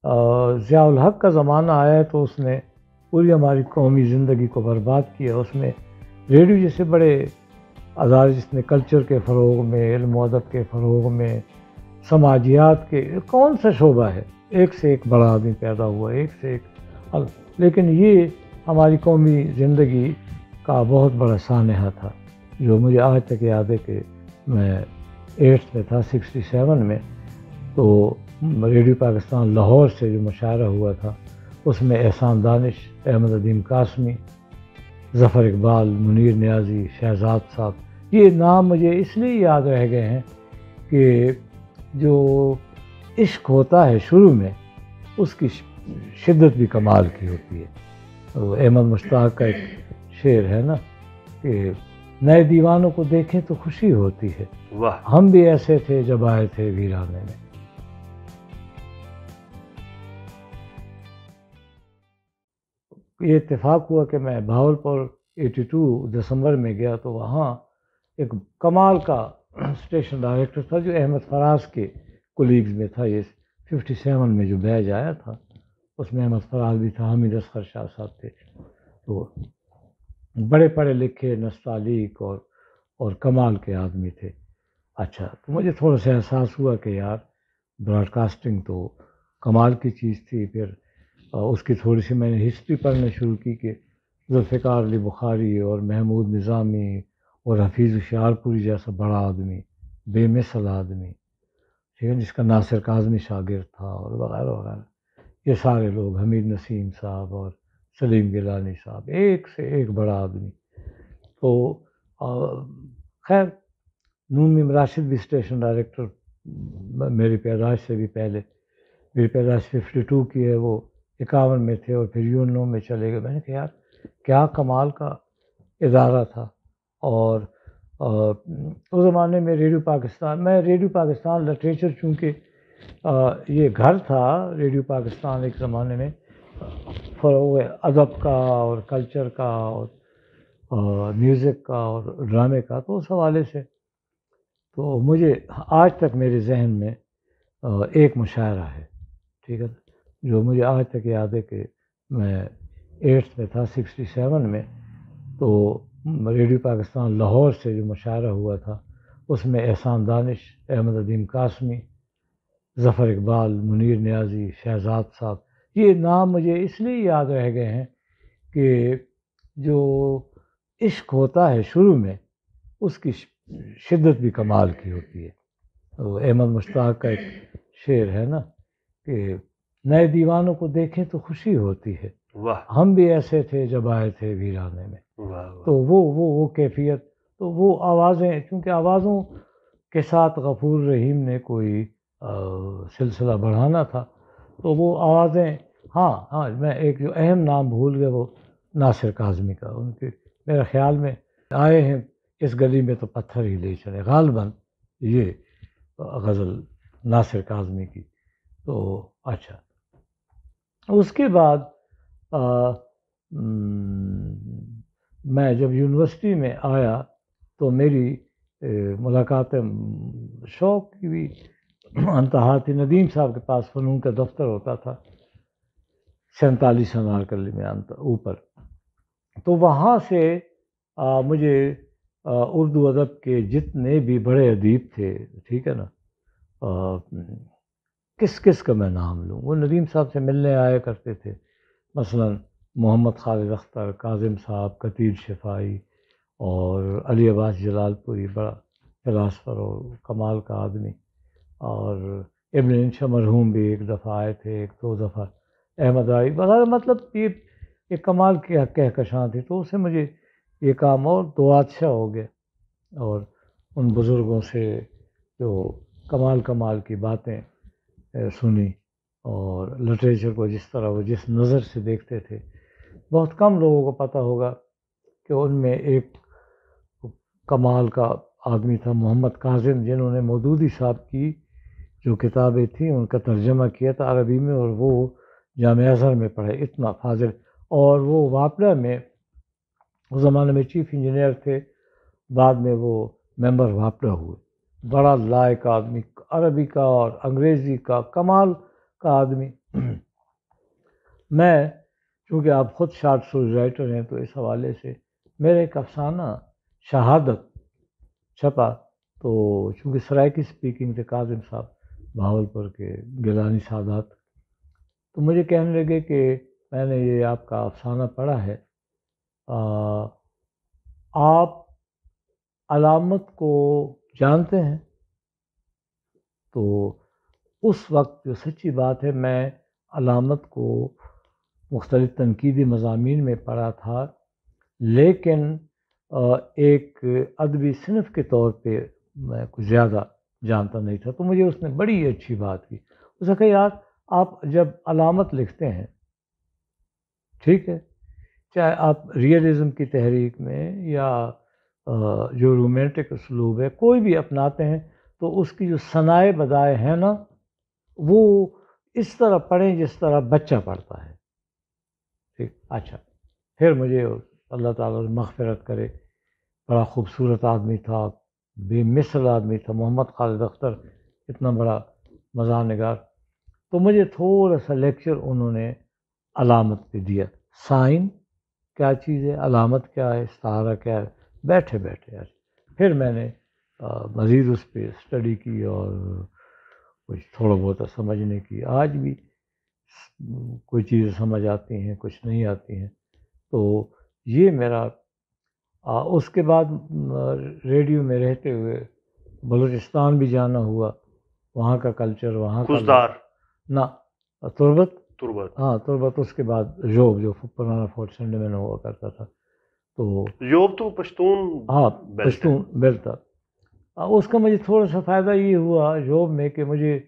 ضیاء الحق کا زمانہ آیا تو اس نے پوری ہماری قومی زندگی کو برباد کیا. اس میں ریڈیو جیسے بڑے ادارے جس نے کلچر کے فروغ میں، علم و ادب کے فروغ میں، سماجیات کے کون سا شعبہ ہے، ایک سے ایک بڑا آدمی پیدا ہوا، ایک سے ایک. لیکن یہ ہماری قومی زندگی کا بہت بڑا سانحہ تھا جو مجھے آج تک یاد ہے کہ میں 8th میں تھا 67 میں. تو ریڈیو پاکستان لاہور سے جو مشاعرہ ہوا تھا اس میں احسان دانش، احمد ادیم قاسمی، ظفر اقبال، منیر نیازی، شہزاد صاحب، یہ نام مجھے اس لیے یاد رہ گئے ہیں کہ جو عشق ہوتا ہے شروع میں اس کی شدت بھی کمال کی ہوتی ہے. احمد مشتاق کا ایک شعر ہے نا کہ نئے دیوانوں کو دیکھیں تو خوشی ہوتی ہے، واہ، ہم بھی ایسے تھے جب آئے تھے ویرانے میں. یہ اتفاق ہوا کہ میں بہاولپور 82 دسمبر میں گیا تو وہاں ایک کمال کا اسٹیشن ڈائریکٹر تھا جو احمد فراز کے کولیگز میں تھا. یہ 57 میں جو بیچ آیا تھا اس میں احمد فراز بھی تھا، حامد اصغر شاہ صاحب تھے. تو بڑے پڑھے لکھے، نستعلیق اور کمال کے آدمی تھے. اچھا، تو مجھے تھوڑا سا احساس ہوا کہ یار براڈ کاسٹنگ تو کمال کی چیز تھی. پھر اس کی تھوڑی سی میں نے ہسٹری پڑھنا شروع کی کہ ذوالفقار علی بخاری اور محمود نظامی اور حفیظ ہوشیارپوری جیسا بڑا آدمی، بے مثل آدمی، ٹھیک ہے، جس کا ناصر کاظمی شاگرد تھا اور وغیرہ وغیرہ. یہ سارے لوگ، حمید نسیم صاحب اور سلیم گیلانی صاحب، ایک سے ایک بڑا آدمی. تو خیر نون میم راشد بھی اسٹیشن ڈائریکٹر میری پیدائش سے بھی پہلے، میری پیدائش 52 کی ہے، وہ 51 میں تھے اور پھر یونو میں چلے گئے. میں نے کہا یار کیا کمال کا ادارہ تھا. اور اس زمانے میں ریڈیو پاکستان لٹریچر، چونکہ یہ گھر تھا ریڈیو پاکستان ایک زمانے میں فروغ ادب کا اور کلچر کا اور میوزک کا اور ڈرامے کا، تو اس حوالے سے تو مجھے آج تک میرے ذہن میں ایک مشاعرہ ہے، ٹھیک ہے، جو مجھے آج تک یاد ہے کہ میں 8th میں تھا 67 میں. تو ریڈیو پاکستان لاہور سے جو مشاعرہ ہوا تھا اس میں احسان دانش، احمد ادیم قاسمی، ظفر اقبال، منیر نیازی، شہزاد صاحب، یہ نام مجھے اس لیے یاد رہ گئے ہیں کہ جو عشق ہوتا ہے شروع میں اس کی شدت بھی کمال کی ہوتی ہے. احمد مشتاق کا ایک شعر ہے نا کہ نئے دیوانوں کو دیکھیں تو خوشی ہوتی ہے، واہ، ہم بھی ایسے تھے جب آئے تھے ویرانے میں. واہ، تو وہ کیفیت، تو وہ آوازیں، چونکہ آوازوں کے ساتھ غفور رحیم نے کوئی سلسلہ بڑھانا تھا تو وہ آوازیں، ہاں میں ایک جو اہم نام بھول گیا وہ ناصر کاظمی کا. ان کے میرے خیال میں آئے ہیں اس گلی میں تو پتھر ہی لے چلے، غالباً یہ غزل ناصر کاظمی کی. تو اچھا، اس کے بعد میں جب یونیورسٹی میں آیا تو میری ملاقات شوق کی بھی انتہا تھی. ندیم صاحب کے پاس فنون کا دفتر ہوتا تھا 47 انارکلی میں اوپر. تو وہاں سے مجھے اردو ادب کے جتنے بھی بڑے ادیب تھے، ٹھیک ہے نا، کس کا میں نام لوں، وہ ندیم صاحب سے ملنے آیا کرتے تھے. مثلا محمد خالد اختر، کاظم صاحب، قتیل شفاعی اور علی عباس جلال پوری، بڑا فلاسفر اور کمال کا آدمی. اور ابن انشا مرحوم بھی ایک دفعہ آئے تھے، ایک دو دفعہ احمد آئی وغیرہ. مطلب یہ ایک کمال کی کہکشاں تھی. تو اسے مجھے یہ کام اور دو اچھا ہو گیا اور ان بزرگوں سے جو کمال کی باتیں سنی اور لٹریچر کو جس طرح وہ جس نظر سے دیکھتے تھے. بہت کم لوگوں کو پتہ ہوگا کہ ان میں ایک کمال کا آدمی تھا محمد کاظم، جنہوں نے مودودی صاحب کی جو کتابیں تھیں ان کا ترجمہ کیا تھا عربی میں اور وہ جامعہ ازہر میں پڑھے، اتنا فاضل. اور وہ واپڈا میں اس زمانے میں چیف انجینئر تھے، بعد میں وہ ممبر واپڈا ہوئے. بڑا لائق آدمی، عربی کا اور انگریزی کا کمال کا آدمی. میں چونکہ آپ خود شارٹ اسٹوری رائٹر ہیں تو اس حوالے سے میرا ایک افسانہ شہادت چھپا، تو چونکہ سرائکی اسپیکنگ تھے کاظم صاحب بہاولپور کے گیلانی سادات، تو مجھے کہنے لگے کہ میں نے یہ آپ کا افسانہ پڑھا ہے، آپ علامت کو جانتے ہیں؟ تو اس وقت جو سچی بات ہے میں علامت کو مختلف تنقیدی مضامین میں پڑھا تھا، لیکن ایک ادبی صنف کے طور پہ میں کچھ زیادہ جانتا نہیں تھا، تو مجھے اس نے بڑی اچھی بات کی، اس نے کہا یار آپ جب علامت لکھتے ہیں، ٹھیک ہے، چاہے آپ ریئلزم کی تحریک میں یا جو رومانٹک اسلوب ہے کوئی بھی اپناتے ہیں، تو اس کی جو ثنائے بدائے ہیں نا، وہ اس طرح پڑھیں جس طرح بچہ پڑھتا ہے، ٹھیک؟ اچھا، پھر مجھے اللہ تعالیٰ مغفرت کرے، بڑا خوبصورت آدمی تھا، بے مثل آدمی تھا، محمد خالد اختر، اتنا بڑا مزاح نگار، تو مجھے تھوڑا سا لیکچر انہوں نے علامت پہ دیا، سائن کیا چیز ہے، علامت کیا ہے، استعارہ کیا ہے، بیٹھے بیٹھے پھر میں نے مزید اس پہ اسٹڈی کی اور کچھ تھوڑا بہت سمجھنے کی، آج بھی کوئی چیزیں سمجھ آتی ہیں کچھ نہیں آتی ہیں، تو یہ میرا اس کے بعد ریڈیو میں رہتے ہوئے بلوچستان بھی جانا ہوا، وہاں کا کلچر، وہاں کا خزدار نہ تربت، تربت، ہاں تربت، اس کے بعد جوب جو پرانا فورٹ سنڈے میں ہوا کرتا تھا، تو جوب تو پشتون ہاں بیلٹ ہے. پشتون بیلٹ تھا. اس کا مجھے تھوڑا سا فائدہ یہ ہوا جوب میں کہ مجھے،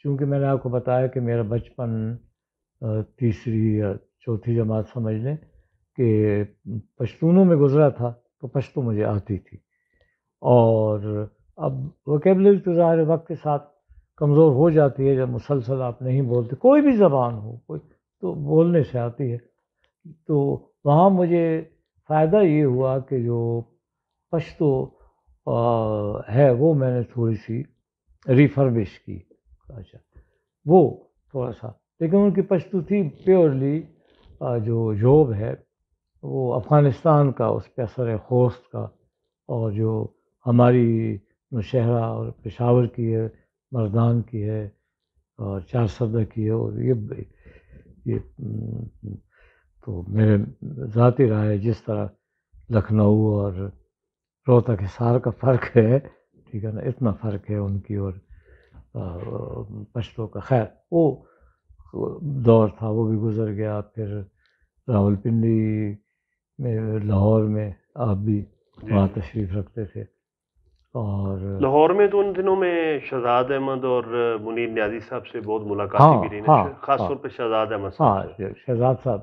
چونکہ میں نے آپ کو بتایا کہ میرا بچپن تیسری یا چوتھی جماعت سمجھ لیں کہ پشتونوں میں گزرا تھا، تو پشتو مجھے آتی تھی، اور اب ووکیبلری تو ظاہر وقت کے ساتھ کمزور ہو جاتی ہے، جب مسلسل آپ نہیں بولتے، کوئی بھی زبان ہو کوئی تو بولنے سے آتی ہے، تو وہاں مجھے فائدہ یہ ہوا کہ جو پشتو ہے وہ میں نے تھوڑی سی ریفربش کی، اچھا وہ تھوڑا سا، لیکن ان کی پشتو تھی پیورلی جو جوب ہے وہ افغانستان کا، اس پہ اثر خوست کا، اور جو ہماری نوشہرہ اور پشاور کی ہے، مردان کی ہے، اور چار سدہ کی ہے، اور یہ تو میرے ذاتی رائے جس طرح لکھنؤ اور روہتک حصار کا فرق ہے، ٹھیک ہے نا، اتنا فرق ہے ان کی اور پشتو کا، خیر وہ دور تھا وہ بھی گزر گیا. پھر راول پنڈی میں، لاہور میں آپ بھی وہاں تشریف رکھتے تھے، اور لاہور میں تو ان دنوں میں شہزاد احمد اور منیر نیازی صاحب سے بہت ملاقاتیں بھی رہی، خاص طور پہ شہزاد احمد صاحب. ہاں شہزاد صاحب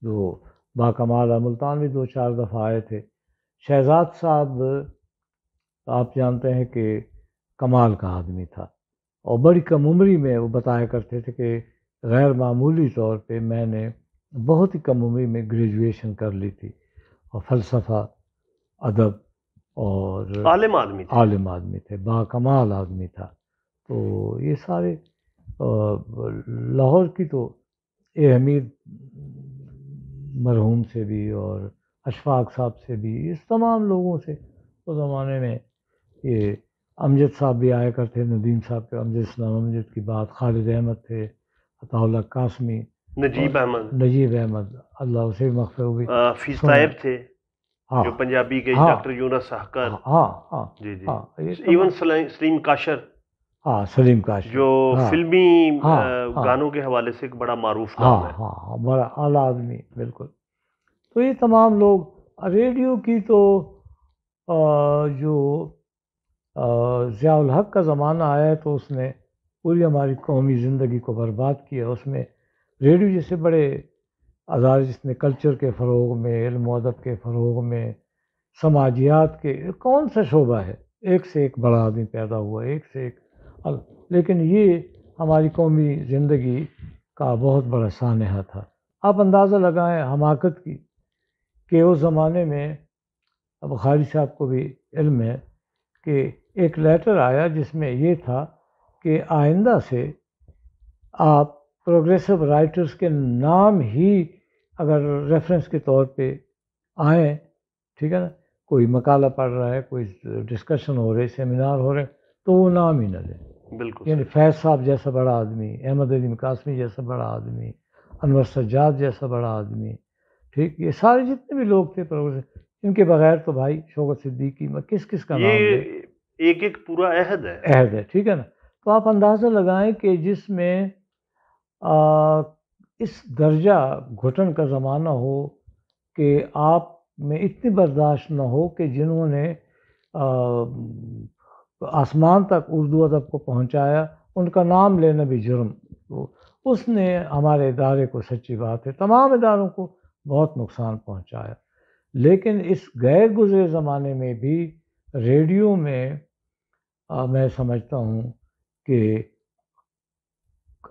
جو باکمال ملتان بھی 2-4 دفعہ آئے تھے. شہزاد صاحب آپ جانتے ہیں کہ کمال کا آدمی تھا، اور بڑی کم عمری میں وہ بتایا کرتے تھے کہ غیر معمولی طور پہ میں نے بہت ہی کم عمری میں گریجویشن کر لی تھی، اور فلسفہ، ادب، اور عالم آدمی تھے، باکمال آدمی تھا. تو یہ سارے لاہور کی تو اے حمید مرحوم سے بھی اور اشفاق صاحب سے بھی، اس تمام لوگوں سے اس زمانے میں، یہ امجد صاحب بھی آیا کرتے، ندیم صاحب کے، امجد اسلام امجد کی بات، خالد احمد تھے، عطا اللہ قاسمی، نجیب احمد، اللہ اسے مغفرت ہوئی، حفیظ طیب تھے ہاں جو پنجابی کے، ڈاکٹر یونس سہکر، ہاں جی جی، ہاں ایون سلیم کاشر، ہاں سلیم کاشر، جو فلمی ہاں گانوں کے حوالے سے ایک بڑا معروف نام ہے. ہاں بڑا اعلیٰ آدمی، بالکل. تو یہ تمام لوگ، ریڈیو کی تو جو ضیاء الحق کا زمانہ آیا تو اس نے پوری ہماری قومی زندگی کو برباد کیا. اس میں ریڈیو جیسے بڑے ادارے جس نے کلچر کے فروغ میں، علم و ادب کے فروغ میں، سماجیات کے، کون سا شعبہ ہے، ایک سے ایک بڑا آدمی پیدا ہوا، ایک سے ایک، لیکن یہ ہماری قومی زندگی کا بہت بڑا سانحہ تھا. آپ اندازہ لگائیں حماقت کی کہ اس زمانے میں، اب خالد صاحب کو بھی علم ہے کہ ایک لیٹر آیا جس میں یہ تھا کہ آئندہ سے آپ پروگریسو رائٹرز کے نام ہی اگر ریفرنس کے طور پہ آئیں، ٹھیک ہے نا، کوئی مقالہ پڑھ رہا ہے، کوئی ڈسکشن ہو رہے، سیمینار ہو رہے، تو وہ نام ہی نہ لیں. بالکل. یعنی فیض صاحب جیسا بڑا آدمی، احمد علی قاسمی جیسا بڑا آدمی، انور سجاد جیسا بڑا آدمی، ٹھیک، یہ سارے جتنے بھی لوگ تھے ان کے بغیر تو بھائی شوکت صدیقی میں کس کا نام لے، ایک ایک پورا عہد ہے، ٹھیک ہے نا. تو آپ اندازہ لگائیں کہ جس میں اس درجہ گھٹن کا زمانہ ہو کہ آپ میں اتنی برداشت نہ ہو کہ جنہوں نے آسمان تک اردو ادب کو پہنچایا ان کا نام لینا بھی جرم. تو اس نے ہمارے ادارے کو، سچی بات ہے تمام اداروں کو بہت نقصان پہنچایا. لیکن اس غیر گزرے زمانے میں بھی ریڈیو میں سمجھتا ہوں کہ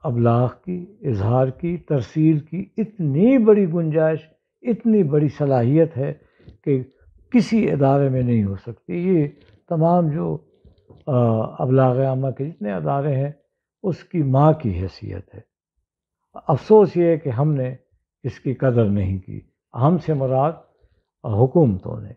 ابلاغ کی، اظہار کی، ترسیل کی اتنی بڑی گنجائش، اتنی بڑی صلاحیت ہے کہ کسی ادارے میں نہیں ہو سکتی. یہ تمام جو ابلاغ عامہ کے جتنے ادارے ہیں اس کی ماں کی حیثیت ہے. افسوس یہ ہے کہ ہم نے اس کی قدر نہیں کی، ہم سے مراد حکومتوں نے.